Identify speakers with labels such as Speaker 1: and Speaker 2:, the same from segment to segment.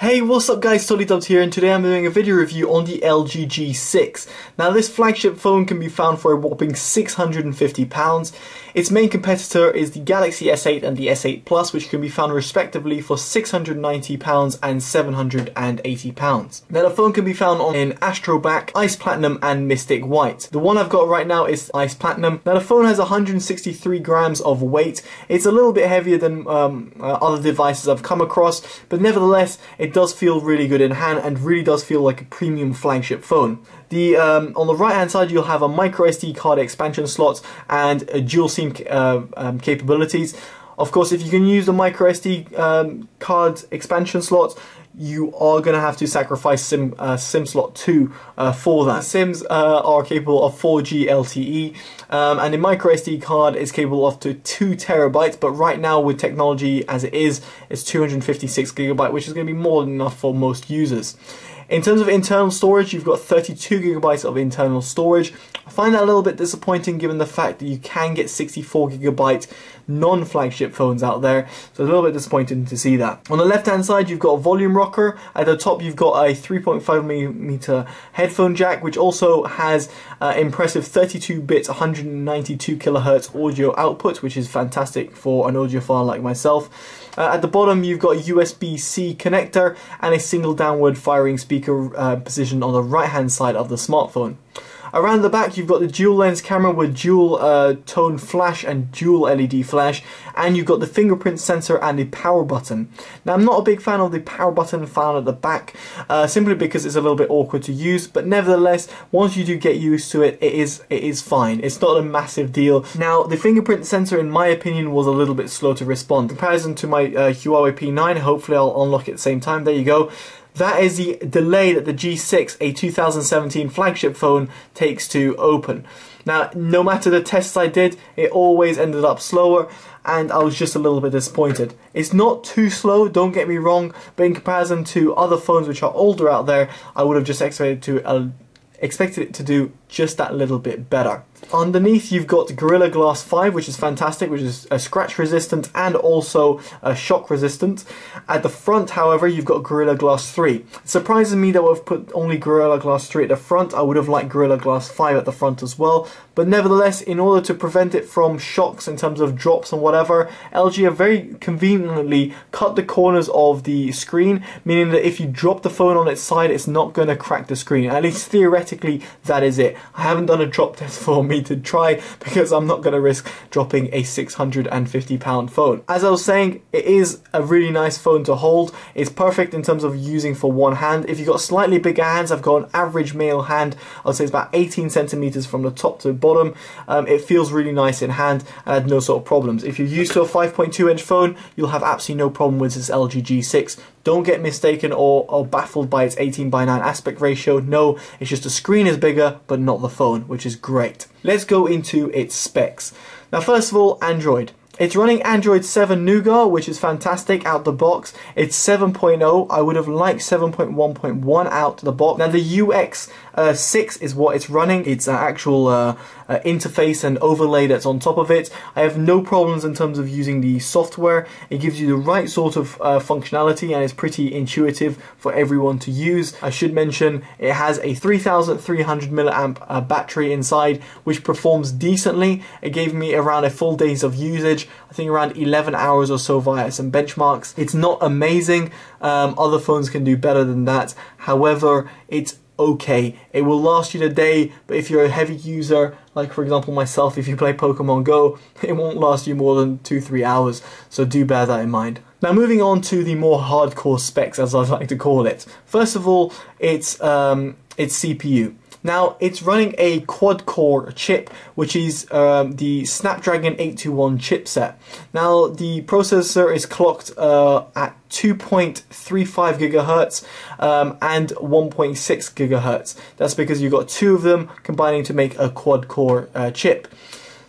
Speaker 1: Hey, what's up guys, Totallydubbed here, and today I'm doing a video review on the LG G6. Now this flagship phone can be found for a whopping £650. Its main competitor is the Galaxy S8 and the S8 Plus, which can be found respectively for £690 and £780. Now the phone can be found in Astro Black, Ice Platinum and Mystic White. The one I've got right now is Ice Platinum. Now the phone has 163 grams of weight. It's a little bit heavier than other devices I've come across, but nevertheless it does feel really good in hand and really does feel like a premium flagship phone. On the right hand side you'll have a micro SD card expansion slot and a dual SIM capabilities. Of course, if you can use the micro SD card expansion slot, you are going to have to sacrifice SIM slot 2 for that. SIMs are capable of 4G LTE, and the micro SD card is capable of up to 2 terabytes, but right now with technology as it is, it's 256 gigabyte, which is going to be more than enough for most users. In terms of internal storage, you've got 32 gigabytes of internal storage. I find that a little bit disappointing given the fact that you can get 64 gigabyte non-flagship phones out there, so a little bit disappointing to see that. On the left hand side you've got a volume rocker. At the top you've got a 3.5mm headphone jack, which also has impressive 32-bit 192 kilohertz audio output, which is fantastic for an audiophile like myself. At the bottom you've got a USB-C connector and a single downward firing speaker positioned on the right hand side of the smartphone. Around the back you've got the dual lens camera with dual tone flash and dual LED flash, and you've got the fingerprint sensor and the power button. Now I'm not a big fan of the power button found at the back, simply because it's a little bit awkward to use, but nevertheless once you do get used to it, it is fine. It's not a massive deal. Now the fingerprint sensor in my opinion was a little bit slow to respond. In comparison to my Huawei P9, hopefully I'll unlock it at the same time, there you go. That is the delay that the G6, a 2017 flagship phone, takes to open. Now, no matter the tests I did, it always ended up slower, and I was just a little bit disappointed. It's not too slow, don't get me wrong, but in comparison to other phones which are older out there, I would have just expected it to do just that little bit better. Underneath you've got Gorilla Glass 5, which is fantastic, which is scratch resistant and also shock resistant. At the front, however, you've got Gorilla Glass 3. It surprises me that we've put only Gorilla Glass 3 at the front. I would have liked Gorilla Glass 5 at the front as well, but nevertheless, in order to prevent it from shocks in terms of drops and whatever, LG have very conveniently cut the corners of the screen, meaning that if you drop the phone on its side, it's not going to crack the screen. At least theoretically, that is it. I haven't done a drop test for me to try because I'm not going to risk dropping a £650 phone. As I was saying, it is a really nice phone to hold. It's perfect in terms of using for one hand. If you've got slightly bigger hands, I've got an average male hand, I'd say it's about 18 centimeters from the top to the bottom. It feels really nice in hand and I had no sort of problems. If you're used to a 5.2 inch phone, you'll have absolutely no problem with this LG G6. Don't get mistaken or baffled by its 18:9 aspect ratio. No, it's just the screen is bigger, but not the phone, which is great. Let's go into its specs. Now, first of all, Android. It's running Android 7 Nougat, which is fantastic out the box. It's 7.0. I would have liked 7.1.1 out the box. Now the UX 6 is what it's running. It's an actual interface and overlay that's on top of it. I have no problems in terms of using the software. It gives you the right sort of functionality and it's pretty intuitive for everyone to use. I should mention it has a 3300 milliamp battery inside, which performs decently. It gave me around a full day's of usage. I think around 11 hours or so via some benchmarks. It's not amazing. Other phones can do better than that. However, it's okay. It will last you the day, but if you're a heavy user, like for example myself, if you play Pokemon Go, it won't last you more than 2-3 hours, so do bear that in mind. Now moving on to the more hardcore specs, as I'd like to call it. First of all, it's CPU. Now, it's running a quad-core chip, which is the Snapdragon 821 chipset. Now, the processor is clocked at 2.35 gigahertz and 1.6 gigahertz. That's because you've got two of them combining to make a quad-core chip.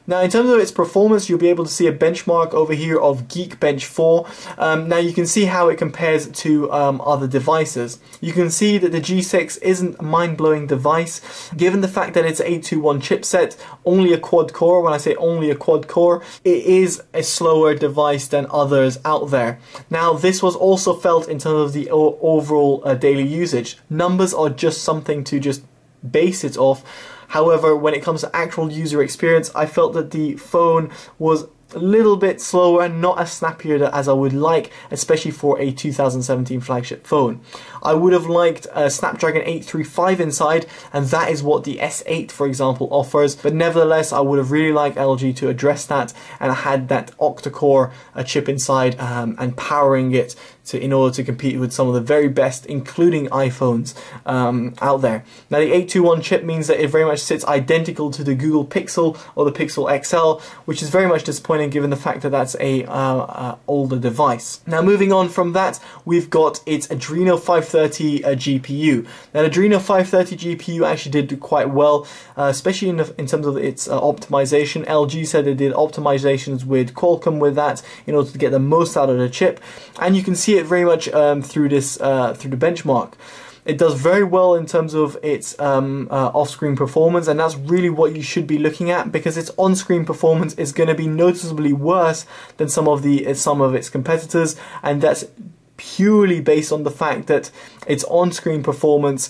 Speaker 1: Now in terms of its performance, you'll be able to see a benchmark over here of Geekbench 4. Now you can see how it compares to other devices. You can see that the G6 isn't a mind-blowing device, given the fact that it's an 821 chipset, only a quad core. When I say only a quad core, it is a slower device than others out there. Now this was also felt in terms of the overall daily usage. Numbers are just something to just base it off. However, when it comes to actual user experience, I felt that the phone was a little bit slower, not as snappier as I would like, especially for a 2017 flagship phone. I would have liked a Snapdragon 835 inside, and that is what the S8, for example, offers. But nevertheless, I would have really liked LG to address that and had that octa-core chip inside and powering it in order to compete with some of the very best, including iPhones out there. Now the 821 chip means that it very much sits identical to the Google Pixel or the Pixel XL, which is very much disappointing given the fact that that's a older device. Now moving on from that, we've got its Adreno 530 GPU. Now the Adreno 530 GPU actually did quite well, especially in terms of its optimization. LG said they did optimizations with Qualcomm with that in order to get the most out of the chip, and you can see it very much through the benchmark. It does very well in terms of its off-screen performance, and that's really what you should be looking at, because its on-screen performance is going to be noticeably worse than some of its competitors, and that's purely based on the fact that its on-screen performance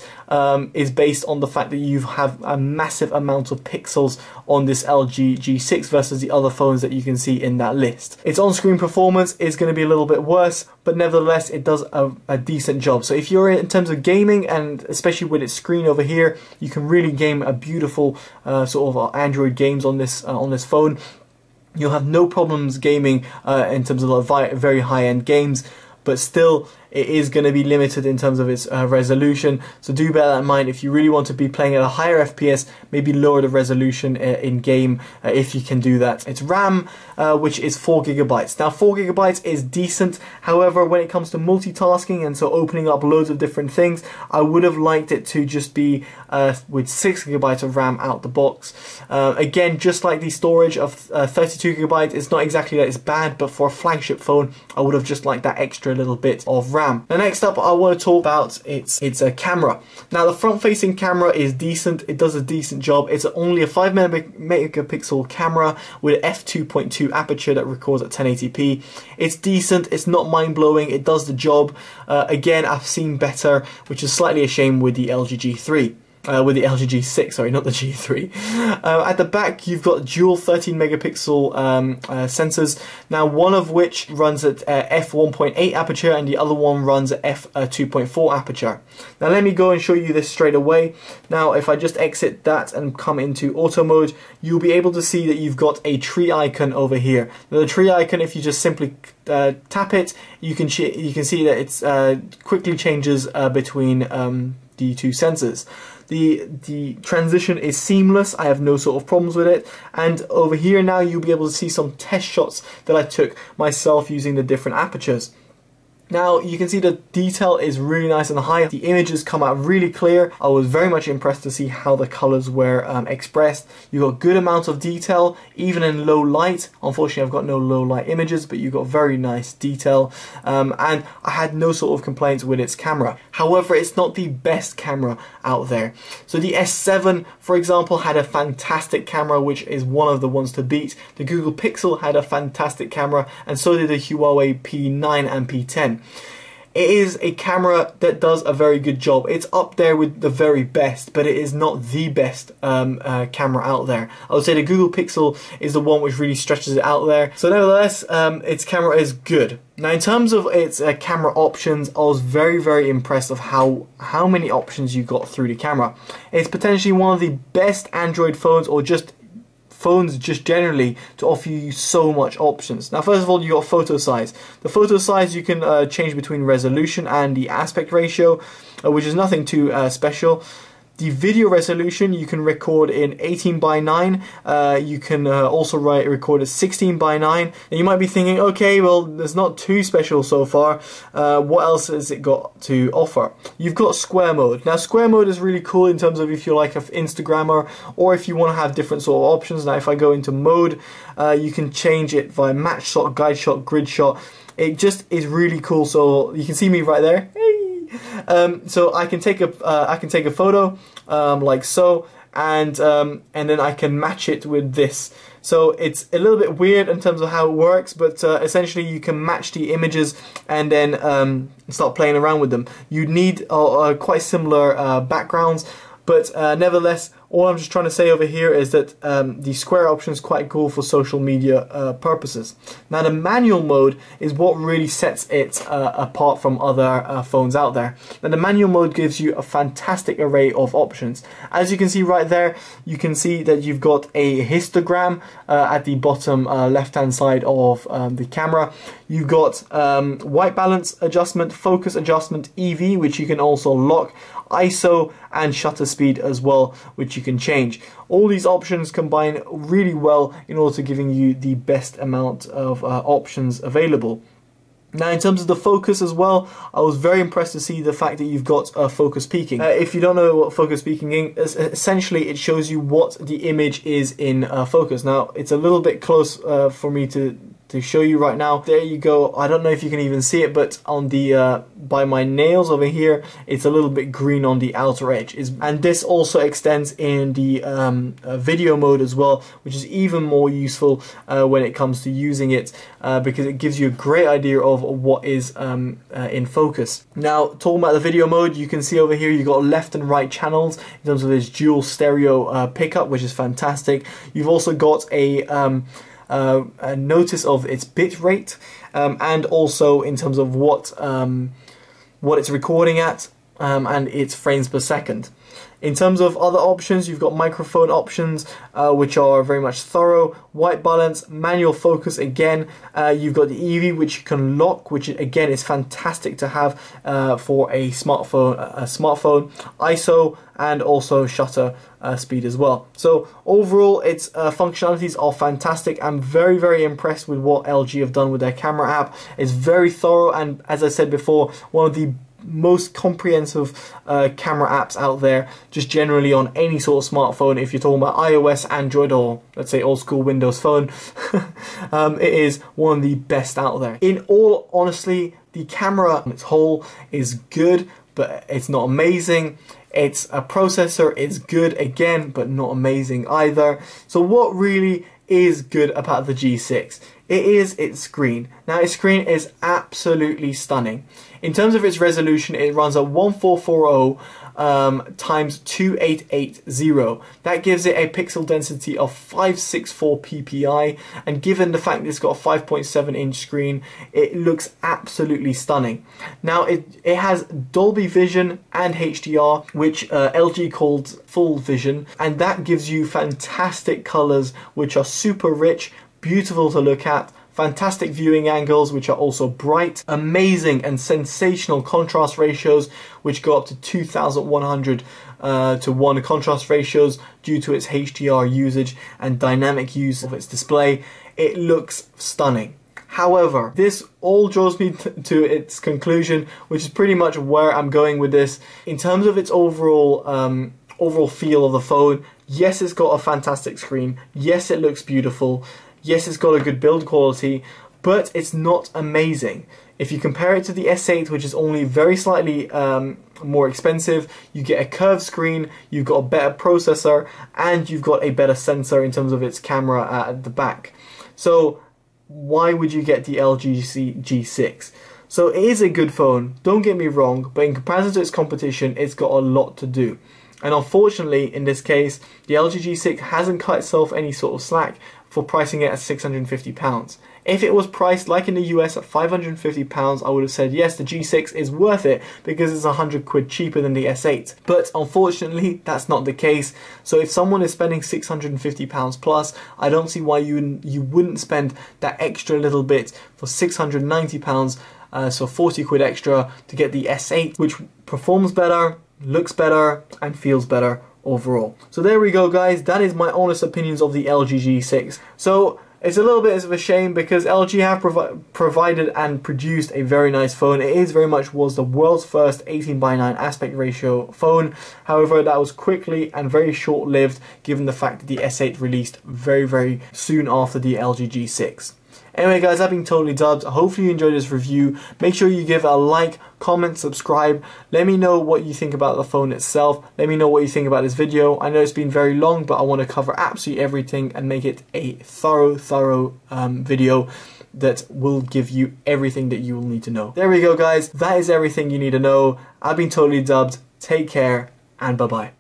Speaker 1: is based on the fact that you have a massive amount of pixels on this LG G6 versus the other phones that you can see in that list. Its on-screen performance is going to be a little bit worse, but nevertheless it does a decent job. So if you're in terms of gaming, and especially with its screen over here, you can really game a beautiful sort of Android games on this phone. You'll have no problems gaming in terms of very high-end games, but still it is going to be limited in terms of its resolution. So do bear that in mind. If you really want to be playing at a higher FPS, maybe lower the resolution in game if you can do that. Its RAM, which is 4 GB. Now 4 GB is decent. However, when it comes to multitasking and so opening up loads of different things, I would have liked it to just be with 6 GB of RAM out the box. Again, just like the storage of 32 GB, it's not exactly that it's bad, but for a flagship phone, I would have just liked that extra little bit of RAM. Now next up, I want to talk about its camera. Now the front-facing camera is decent. It does a decent job. It's only a 5 megapixel camera with an f2.2 aperture that records at 1080p. It's decent. It's not mind-blowing. It does the job. Again, I've seen better, which is slightly a shame with the LG G3. With the LG G6, sorry, not the G3. At the back, you've got dual 13 megapixel sensors. Now, one of which runs at f1.8 aperture, and the other one runs at f2.4 aperture. Now, let me go and show you this straight away. Now, if I just exit that and come into auto mode, you'll be able to see that you've got a tree icon over here. Now, the tree icon, if you just simply tap it, you can see that it quickly changes between the two sensors. The transition is seamless. I have no sort of problems with it. And over here now you'll be able to see some test shots that I took myself using the different apertures. Now you can see the detail is really nice and high. The images come out really clear. I was very much impressed to see how the colors were expressed. You got good amounts of detail even in low light. Unfortunately I've got no low light images, but you got very nice detail, and I had no sort of complaints with its camera. However, it's not the best camera out there. So the S7, for example, had a fantastic camera, which is one of the ones to beat. The Google Pixel had a fantastic camera, and so did the Huawei P9 and P10. It is a camera that does a very good job. It's up there with the very best, but it is not the best camera out there. I would say the Google Pixel is the one which really stretches it out there. So nevertheless, its camera is good. Now in terms of its camera options, I was very impressed of how many options you got through the camera. It's potentially one of the best Android phones, or just phones just generally, to offer you so much options. Now first of all, you got photo size. The photo size you can change between resolution and the aspect ratio, which is nothing too special. The video resolution, you can record in 18:9. You can also record at 16:9. And you might be thinking, okay, well, there's not too special so far. What else has it got to offer? You've got square mode. Now, square mode is really cool in terms of if you're like an Instagrammer or if you want to have different sort of options. Now, if I go into mode, you can change it via match shot, guide shot, grid shot. It just is really cool. So you can see me right there. So I can take a photo like so, and then I can match it with this. So it's a little bit weird in terms of how it works, but essentially you can match the images and then start playing around with them. You need quite similar backgrounds, but nevertheless, all I'm just trying to say over here is that the square option is quite cool for social media purposes. Now, the manual mode is what really sets it apart from other phones out there. Now, the manual mode gives you a fantastic array of options. As you can see right there, you can see that you've got a histogram at the bottom left-hand side of the camera. You've got white balance adjustment, focus adjustment, EV, which you can also lock, ISO, and shutter speed as well, which you can change. All these options combine really well in order to giving you the best amount of options available. Now, in terms of the focus as well, I was very impressed to see the fact that you've got focus peaking. If you don't know what focus peaking is, essentially it shows you what the image is in focus. Now, it's a little bit close for me to show you right now. There you go. I don't know if you can even see it, but on the by my nails over here, it's a little bit green on the outer edge. And this also extends in the video mode as well, which is even more useful when it comes to using it because it gives you a great idea of what is in focus. Now, talking about the video mode, you can see over here you've got left and right channels in terms of this dual stereo pickup, which is fantastic. You've also got a notice of its bit rate and also in terms of what it's recording at and its frames per second. In terms of other options, you've got microphone options, which are very much thorough, white balance, manual focus again. You've got the EV, which you can lock, which again is fantastic to have for a smartphone, ISO, and also shutter speed as well. So overall, its functionalities are fantastic. I'm very, very impressed with what LG have done with their camera app. It's very thorough, and as I said before, one of the most comprehensive camera apps out there, just generally on any sort of smartphone. If you're talking about iOS, Android, or let's say old school Windows phone, it is one of the best out there. In all honesty, the camera on its whole is good, but it's not amazing. Its processor is good again, but not amazing either. So what really is good about the G6? It is its screen. Now, its screen is absolutely stunning. In terms of its resolution, it runs at 1440 times 2880. That gives it a pixel density of 564 ppi, and given the fact that it's got a 5.7-inch screen, it looks absolutely stunning. Now, it has Dolby Vision and HDR, which LG called Full Vision, and that gives you fantastic colors which are super rich, beautiful to look at, fantastic viewing angles which are also bright, amazing and sensational contrast ratios which go up to 2100 to 1 contrast ratios due to its HDR usage and dynamic use of its display. It looks stunning. However, this all draws me to its conclusion, which is pretty much where I'm going with this. In terms of its overall feel of the phone, yes, it's got a fantastic screen, yes, it looks beautiful, yes, it's got a good build quality, but it's not amazing. If you compare it to the S8, which is only very slightly more expensive, you get a curved screen, you've got a better processor, and you've got a better sensor in terms of its camera at the back. So why would you get the LG G6? So it is a good phone, don't get me wrong, but in comparison to its competition, it's got a lot to do. And unfortunately, in this case, the LG G6 hasn't cut itself any sort of slack for pricing it at £650. If it was priced like in the US at £550, I would have said yes, the G6 is worth it because it's £100 cheaper than the S8. But unfortunately, that's not the case. So if someone is spending £650 plus, I don't see why you wouldn't spend that extra little bit for £690, so £40 extra to get the S8, which performs better, looks better and feels better overall. So there we go, guys. That is my honest opinions of the LG G6. So it's a little bit of a shame because LG have provided and produced a very nice phone. It is very much was the world's first 18:9 aspect ratio phone. However, that was quickly and very short-lived given the fact that the S8 released very soon after the LG G6. Anyway, guys, I've been Totally Dubbed. Hopefully you enjoyed this review. Make sure you give it a like, comment, subscribe. Let me know what you think about the phone itself. Let me know what you think about this video. I know it's been very long, but I want to cover absolutely everything and make it a thorough video that will give you everything that you will need to know. There we go, guys. That is everything you need to know. I've been Totally Dubbed. Take care and bye-bye.